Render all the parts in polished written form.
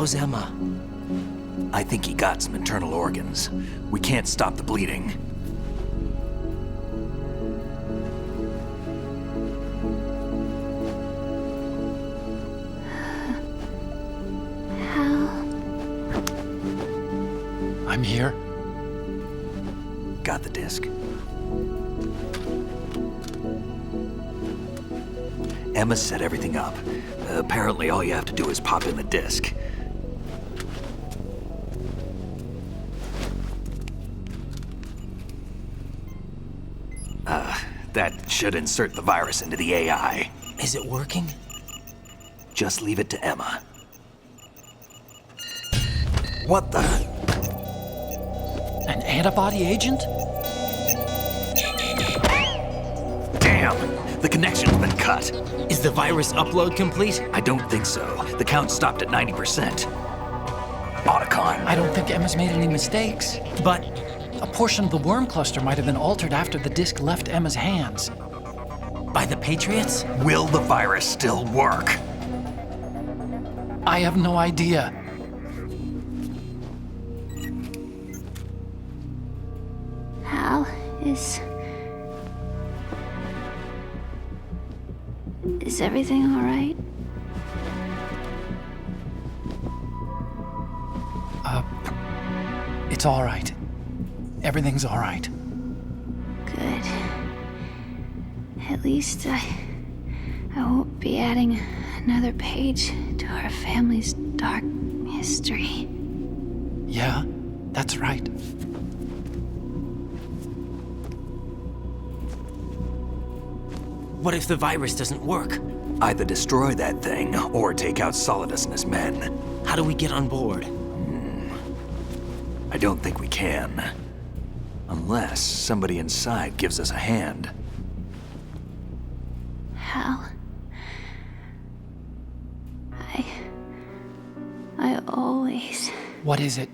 How's Emma? I think he got some internal organs. We can't stop the bleeding. I'm here. Got the disc. Emma set everything up. Apparently all you have to do is pop in the disc. That should insert the virus into the AI. Is it working? Just leave it to Emma. What the? An antibody agent? Damn! The connection's been cut. Is the virus upload complete? I don't think so. The count stopped at 90%. Otacon. I don't think Emma's made any mistakes. But a portion of the worm cluster might have been altered after the disc left Emma's hands. By the Patriots? Will the virus still work? I have no idea. Hal, is everything all right? It's all right. Everything's all right. Good. At least I won't be adding another page to our family's dark history. Yeah, that's right. What if the virus doesn't work? Either destroy that thing, or take out Solidus and his men. How do we get on board? I don't think we can. Unless somebody inside gives us a hand. Hal, I always... What is it?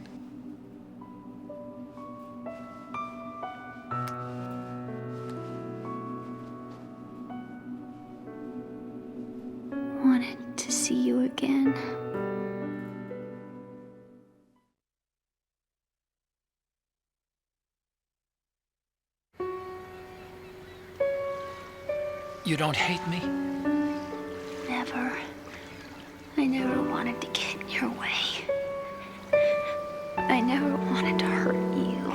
wanted to see you again. You don't hate me? Never. I never wanted to get in your way. I never wanted to hurt you.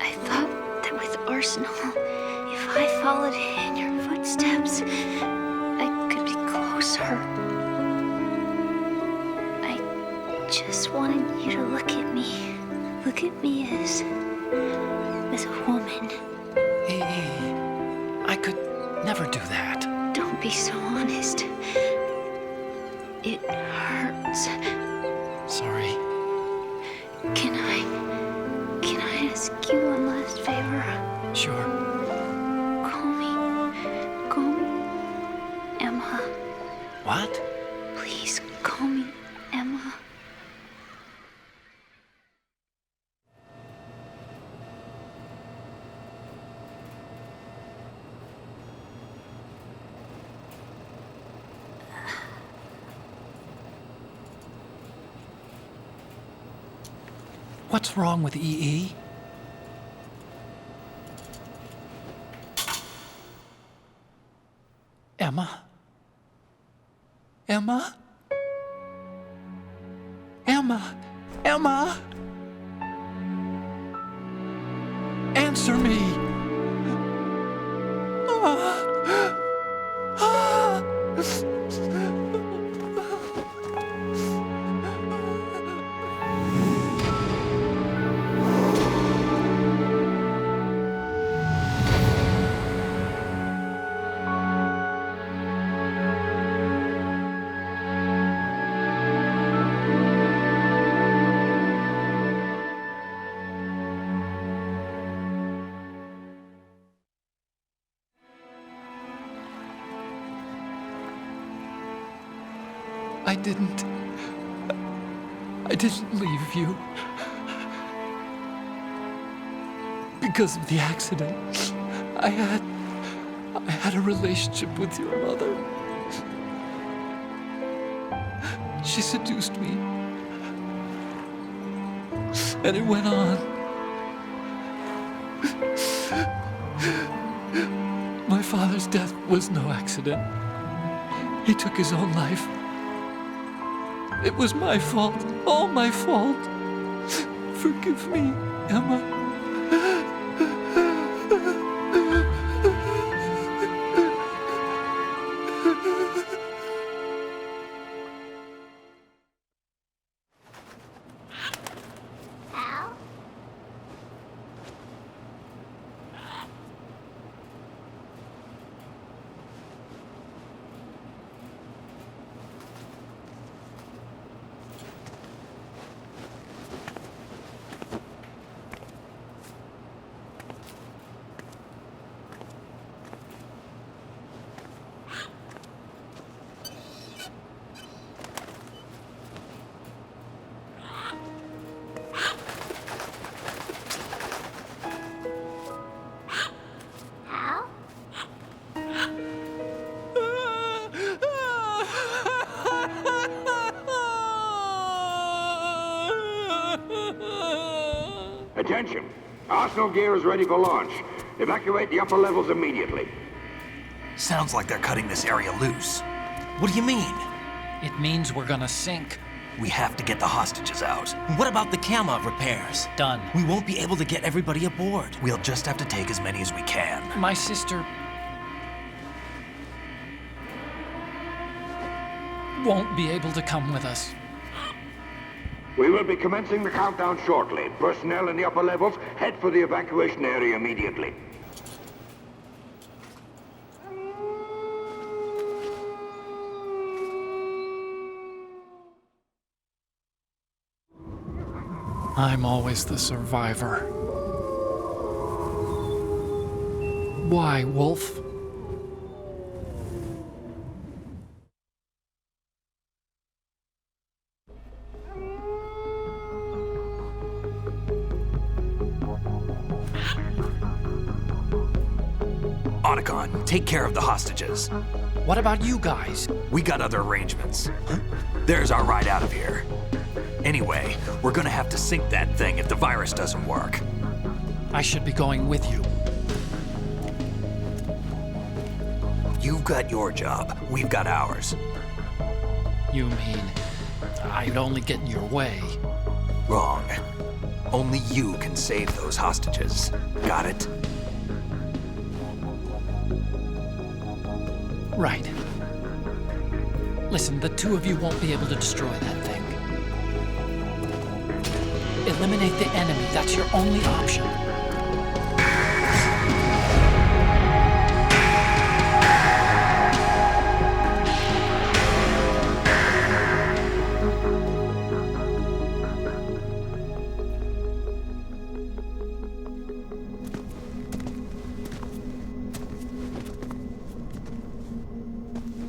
I thought that with Arsenal, if I followed in your footsteps, I could be closer. I just wanted you to look at me. Look at me as a woman. I could never do that. Don't be so honest. It hurts. Sorry. Can I ask you one last favor? Sure. Call me Emma. What? Please call me Emma. What's wrong with EE? Emma? Emma? Emma? Emma? Answer me! I didn't leave you. Because of the accident, I had a relationship with your mother. She seduced me. And it went on. My father's death was no accident. He took his own life. It was my fault, all my fault. Forgive me, Emma. Al? Al? Attention! Arsenal gear is ready for launch. Evacuate the upper levels immediately. Sounds like they're cutting this area loose. What do you mean? It means we're gonna sink. We have to get the hostages out. What about the camo repairs? Done. We won't be able to get everybody aboard. We'll just have to take as many as we can. My sister won't be able to come with us. We will be commencing the countdown shortly. Personnel in the upper levels, head for the evacuation area immediately. I'm always the survivor. Why, Wolf? Otacon, take care of the hostages. What about you guys? We got other arrangements. There's our ride out of here. Anyway, we're gonna have to sink that thing if the virus doesn't work. I should be going with you. You've got your job, we've got ours. You mean I'd only get in your way? Wrong. Only you can save those hostages. Got it? Right. Listen, the two of you won't be able to destroy that thing. Eliminate the enemy. That's your only option.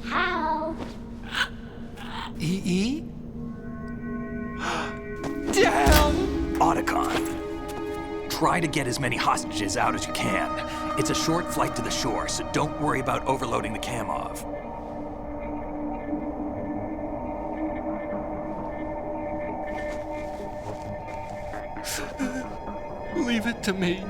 How? EE? Damn! Otacon. Try to get as many hostages out as you can. It's a short flight to the shore, so don't worry about overloading the Kamov. Leave it to me.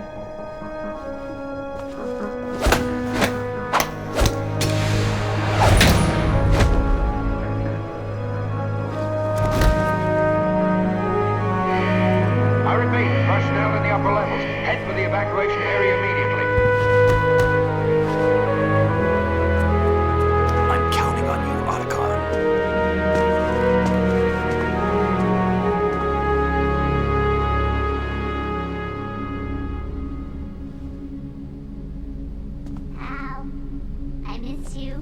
I repeat, personnel in the upper levels, head for the evacuation area immediately. I'm counting on you, Otacon. Al? I miss you.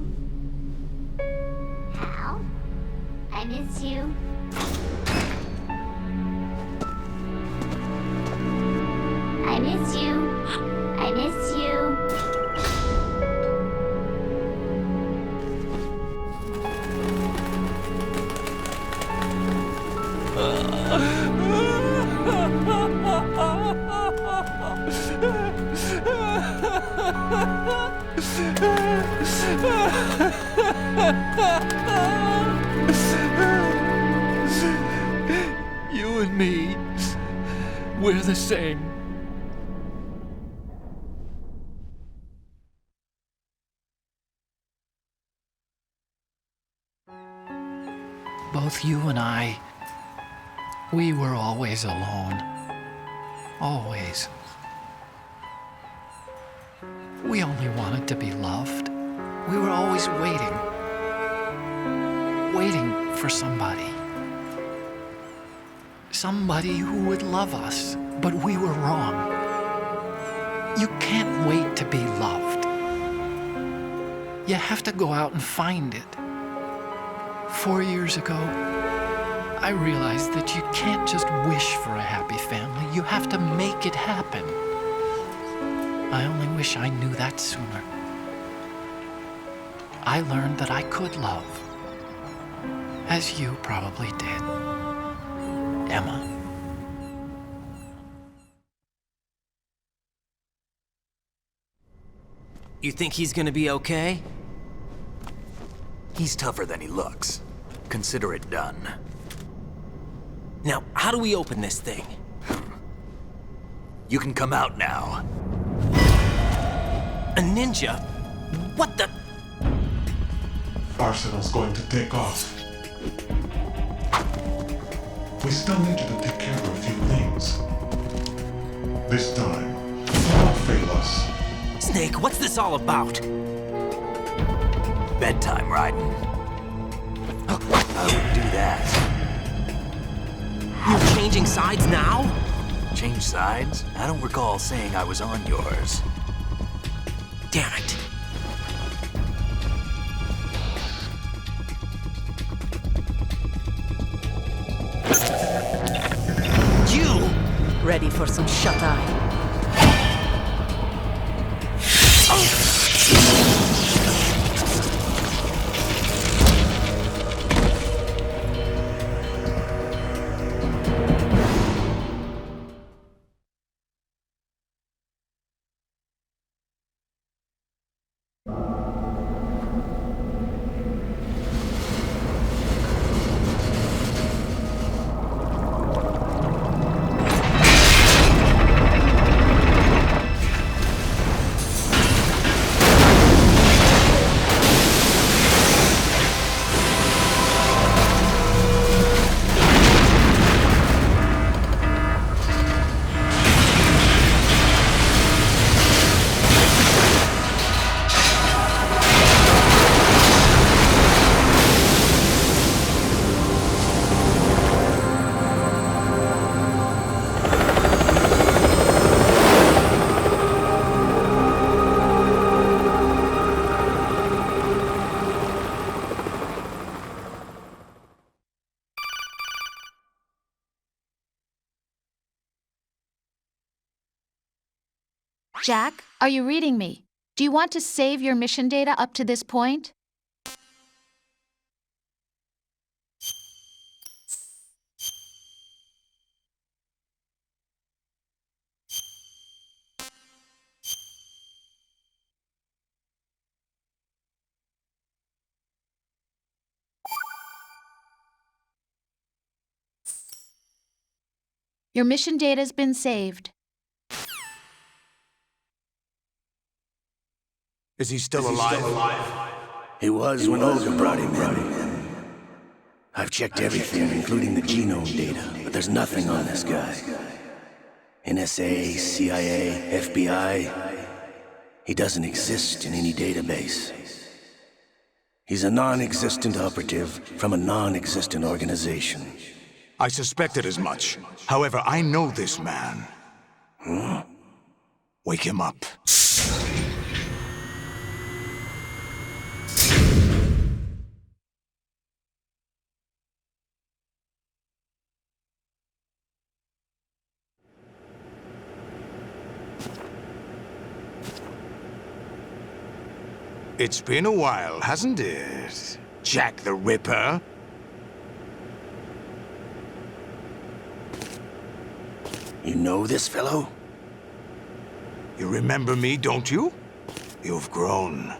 Al? I miss you. I miss you. I miss you. We're the same. Both you and I, we were always alone. Always. We only wanted to be loved. We were always waiting. Waiting for somebody. Somebody who would love us, but we were wrong. You can't wait to be loved. You have to go out and find it. 4 years ago, I realized that you can't just wish for a happy family. You have to make it happen. I only wish I knew that sooner. I learned that I could love, as you probably did, Emma. You think he's gonna be okay? He's tougher than he looks. Consider it done. Now, how do we open this thing? You can come out now. A ninja? What the? Arsenal's going to take off. We still need you to take care of a few things. This time, don't fail us. Snake, what's this all about? Bedtime, Raiden. I wouldn't do that. You're changing sides now? Change sides? I don't recall saying I was on yours. Damn it. You! Ready for some shut-eye? Jack, are you reading me? Do you want to save your mission data up to this point? Your mission data's been saved. Is he still alive? He was when Olga brought him in. I've checked everything, including the genome data, but there's nothing on this guy. NSA, CIA, FBI. He doesn't exist in any database. He's a non-existent operative from a non-existent organization. I suspected as much. However, I know this man. Huh? Wake him up. It's been a while, hasn't it? Jack the Ripper? You know this fellow? You remember me, don't you? You've grown.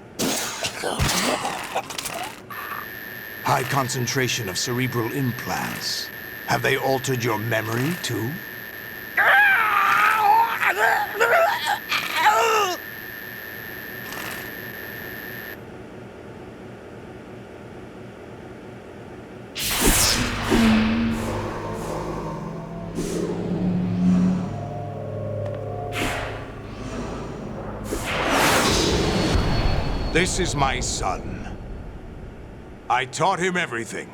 High concentration of cerebral implants. Have they altered your memory, too? This is my son. I taught him everything.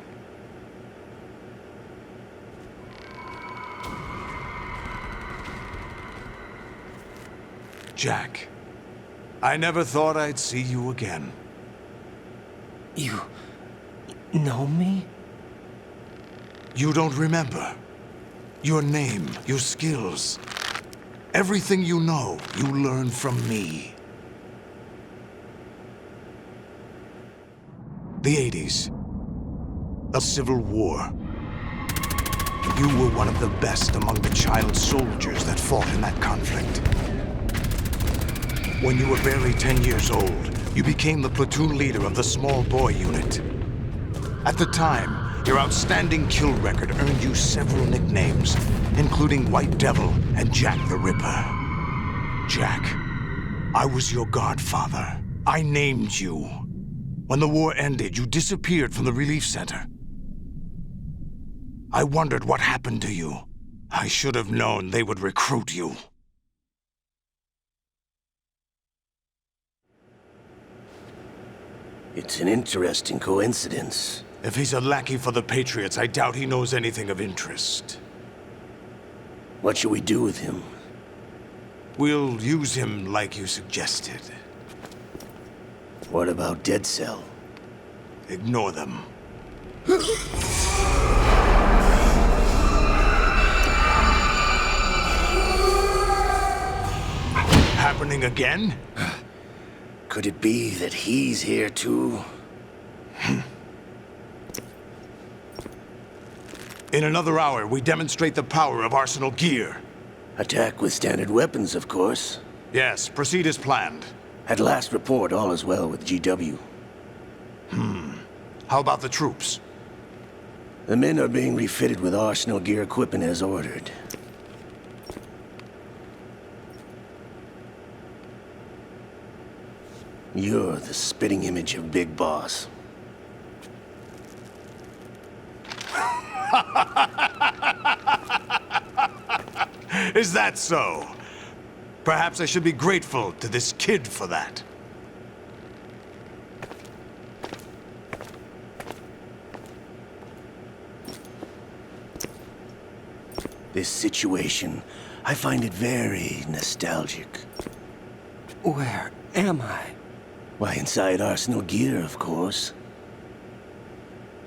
Jack, I never thought I'd see you again. You know me? You don't remember. Your name, your skills. Everything you know, you learned from me. The 80s. The Civil War. You were one of the best among the child soldiers that fought in that conflict. When you were barely 10 years old, you became the platoon leader of the small boy unit. At the time, your outstanding kill record earned you several nicknames, including White Devil and Jack the Ripper. Jack, I was your godfather. I named you. When the war ended, you disappeared from the relief center. I wondered what happened to you. I should have known they would recruit you. It's an interesting coincidence. If he's a lackey for the Patriots, I doubt he knows anything of interest. What should we do with him? We'll use him like you suggested. What about Dead Cell? Ignore them. Happening again? Could it be that he's here too? In another hour, we demonstrate the power of Arsenal gear. Attack with standard weapons, of course. Yes, proceed as planned. At last report, all is well with GW. How about the troops? The men are being refitted with Arsenal gear equipment as ordered. You're the spitting image of Big Boss. Is that so? Perhaps I should be grateful to this kid for that. This situation, I find it very nostalgic. Where am I? Why, inside Arsenal gear, of course.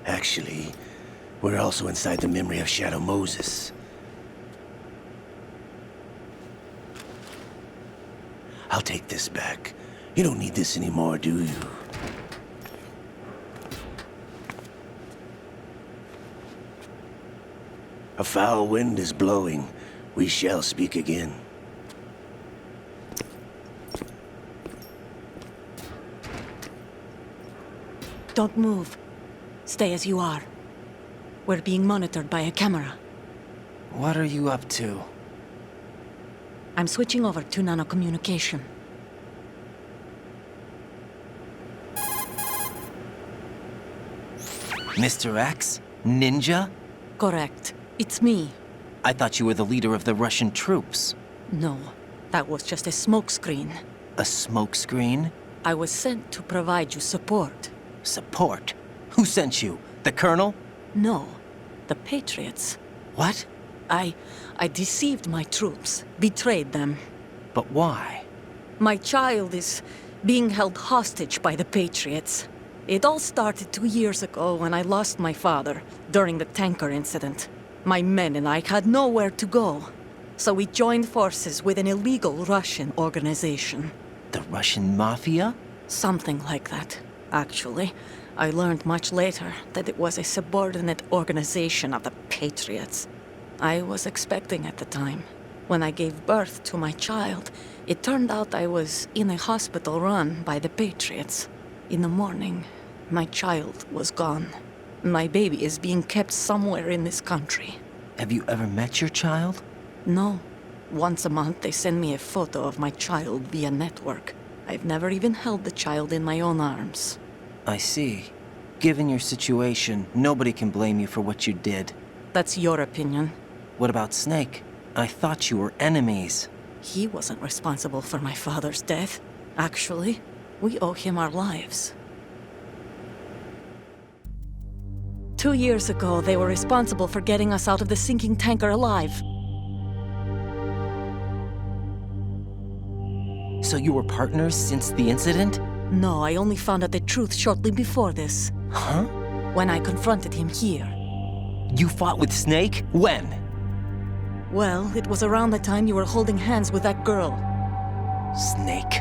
Actually, we're also inside the memory of Shadow Moses. I'll take this back. You don't need this anymore, do you? A foul wind is blowing. We shall speak again. Don't move. Stay as you are. We're being monitored by a camera. What are you up to? I'm switching over to nanocommunication. Mr. X? Ninja? Correct. It's me. I thought you were the leader of the Russian troops. No, that was just a smokescreen. A smokescreen? I was sent to provide you support. Support? Who sent you? The Colonel? No, the Patriots. What? I deceived my troops, betrayed them. But why? My child is being held hostage by the Patriots. It all started 2 years ago when I lost my father during the tanker incident. My men and I had nowhere to go, so we joined forces with an illegal Russian organization. The Russian Mafia? Something like that, actually. I learned much later that it was a subordinate organization of the Patriots. I was expecting at the time. When I gave birth to my child, it turned out I was in a hospital run by the Patriots. In the morning, my child was gone. My baby is being kept somewhere in this country. Have you ever met your child? No. Once a month, they send me a photo of my child via network. I've never even held the child in my own arms. I see. Given your situation, nobody can blame you for what you did. That's your opinion. What about Snake? I thought you were enemies. He wasn't responsible for my father's death. Actually, we owe him our lives. 2 years ago, they were responsible for getting us out of the sinking tanker alive. So you were partners since the incident? No, I only found out the truth shortly before this. Huh? When I confronted him here. You fought with Snake? When? Well, it was around the time you were holding hands with that girl. Snake.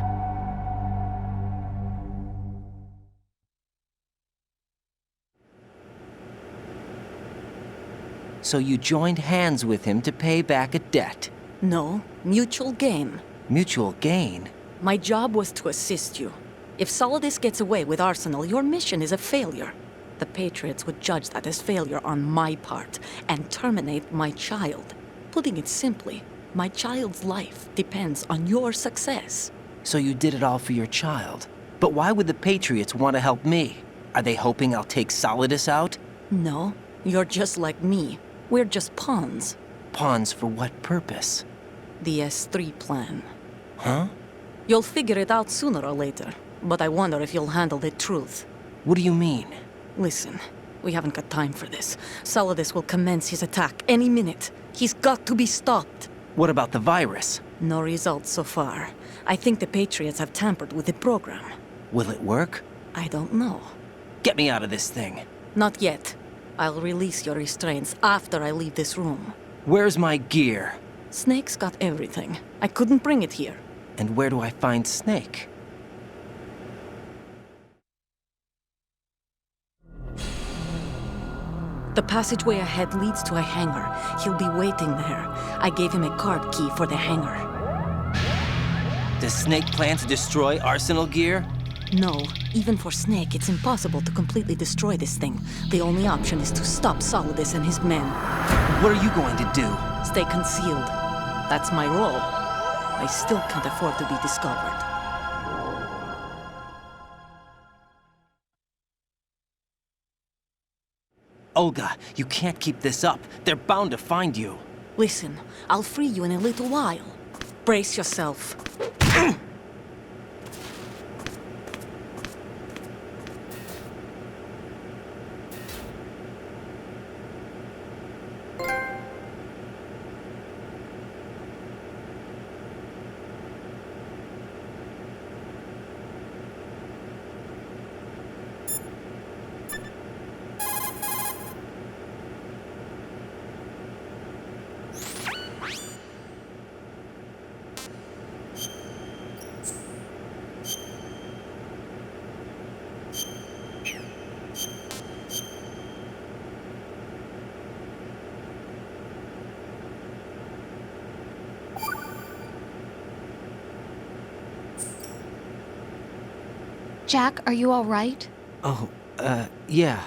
So you joined hands with him to pay back a debt? No, mutual gain. Mutual gain? My job was to assist you. If Solidus gets away with Arsenal, your mission is a failure. The Patriots would judge that as failure on my part and terminate my child. Putting it simply, my child's life depends on your success. So you did it all for your child. But why would the Patriots want to help me? Are they hoping I'll take Solidus out? No, you're just like me. We're just pawns. Pawns for what purpose? The S3 plan. Huh? You'll figure it out sooner or later, but I wonder if you'll handle the truth. What do you mean? Listen, we haven't got time for this. Solidus will commence his attack any minute. He's got to be stopped. What about the virus? No results so far. I think the Patriots have tampered with the program. Will it work? I don't know. Get me out of this thing. Not yet. I'll release your restraints after I leave this room. Where's my gear? Snake's got everything. I couldn't bring it here. And where do I find Snake? The passageway ahead leads to a hangar. He'll be waiting there. I gave him a card key for the hangar. Does Snake plan to destroy Arsenal gear? No. Even for Snake, it's impossible to completely destroy this thing. The only option is to stop Solidus and his men. What are you going to do? Stay concealed. That's my role. I still can't afford to be discovered. Olga, you can't keep this up. They're bound to find you. Listen, I'll free you in a little while. Brace yourself. Jack, are you all right? Oh, yeah.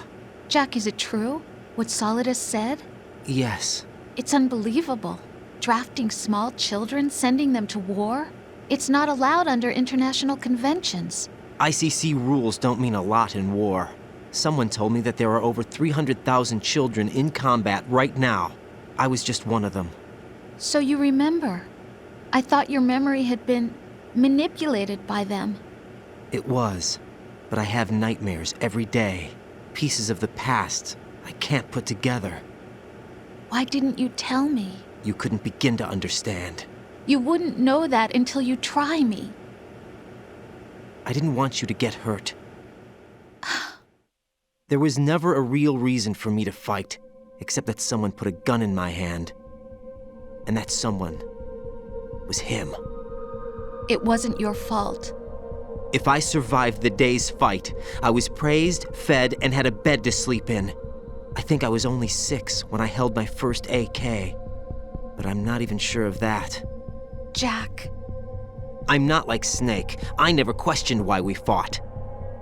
Jack, is it true? What Solidus said? Yes. It's unbelievable. Drafting small children, sending them to war? It's not allowed under international conventions. ICC rules don't mean a lot in war. Someone told me that there are over 300,000 children in combat right now. I was just one of them. So you remember. I thought your memory had been manipulated by them. It was, but I have nightmares every day. Pieces of the past I can't put together. Why didn't you tell me? You couldn't begin to understand. You wouldn't know that until you try me. I didn't want you to get hurt. There was never a real reason for me to fight, except that someone put a gun in my hand. And that someone was him. It wasn't your fault. If I survived the day's fight, I was praised, fed, and had a bed to sleep in. I think I was only 6 when I held my first AK. But I'm not even sure of that. Jack. I'm not like Snake. I never questioned why we fought.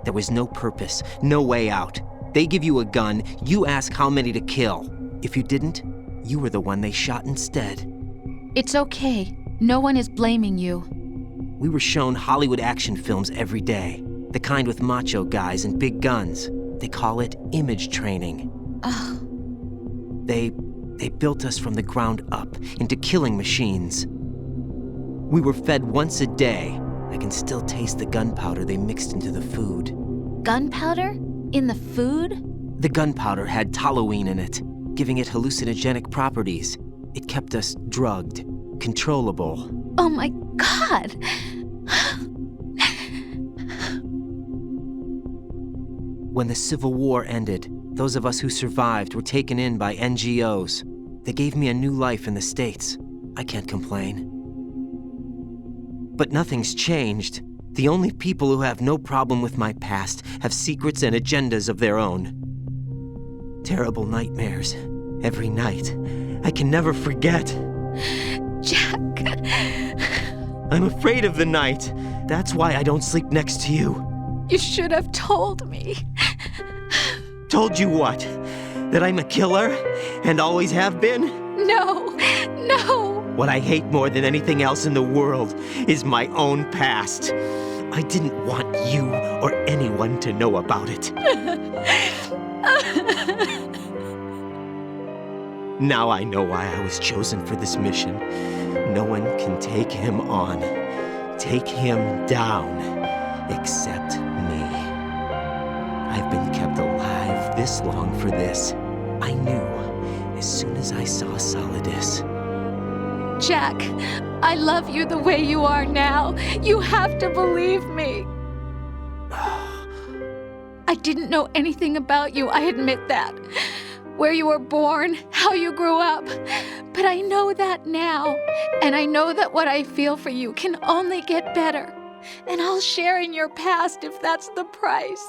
There was no purpose, no way out. They give you a gun, you ask how many to kill. If you didn't, you were the one they shot instead. It's okay. No one is blaming you. We were shown Hollywood action films every day. The kind with macho guys and big guns. They call it image training. Ugh. They built us from the ground up into killing machines. We were fed once a day. I can still taste the gunpowder they mixed into the food. Gunpowder? In the food? The gunpowder had toluene in it, giving it hallucinogenic properties. It kept us drugged, controllable. Oh my God! When the Civil War ended, those of us who survived were taken in by NGOs. They gave me a new life in the States. I can't complain. But nothing's changed. The only people who have no problem with my past have secrets and agendas of their own. Terrible nightmares. Every night. I can never forget. Jack. I'm afraid of the night. That's why I don't sleep next to you. You should have told me. Told you what? That I'm a killer? And always have been? No. What I hate more than anything else in the world is my own past. I didn't want you or anyone to know about it. Now I know why I was chosen for this mission. No one can take him on, take him down, except me. I've been kept alive this long for this. I knew as soon as I saw Solidus. Jack, I love you the way you are now. You have to believe me. I didn't know anything about you, I admit that. Where you were born, how you grew up. But I know that now. And I know that what I feel for you can only get better. And I'll share in your past if that's the price.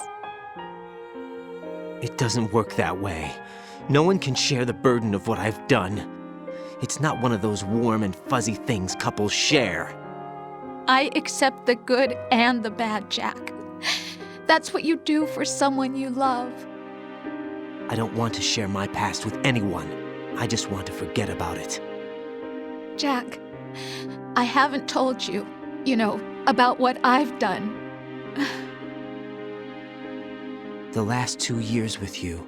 It doesn't work that way. No one can share the burden of what I've done. It's not one of those warm and fuzzy things couples share. I accept the good and the bad, Jack. That's what you do for someone you love. I don't want to share my past with anyone. I just want to forget about it. Jack, I haven't told you, about what I've done. The last 2 years with you,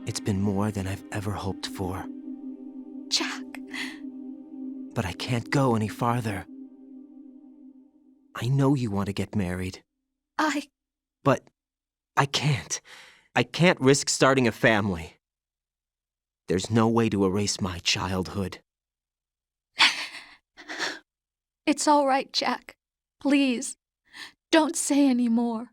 it's been more than I've ever hoped for. Jack. But I can't go any farther. I know you want to get married. But I can't. I can't risk starting a family. There's no way to erase my childhood. It's all right, Jack. Please, don't say any more.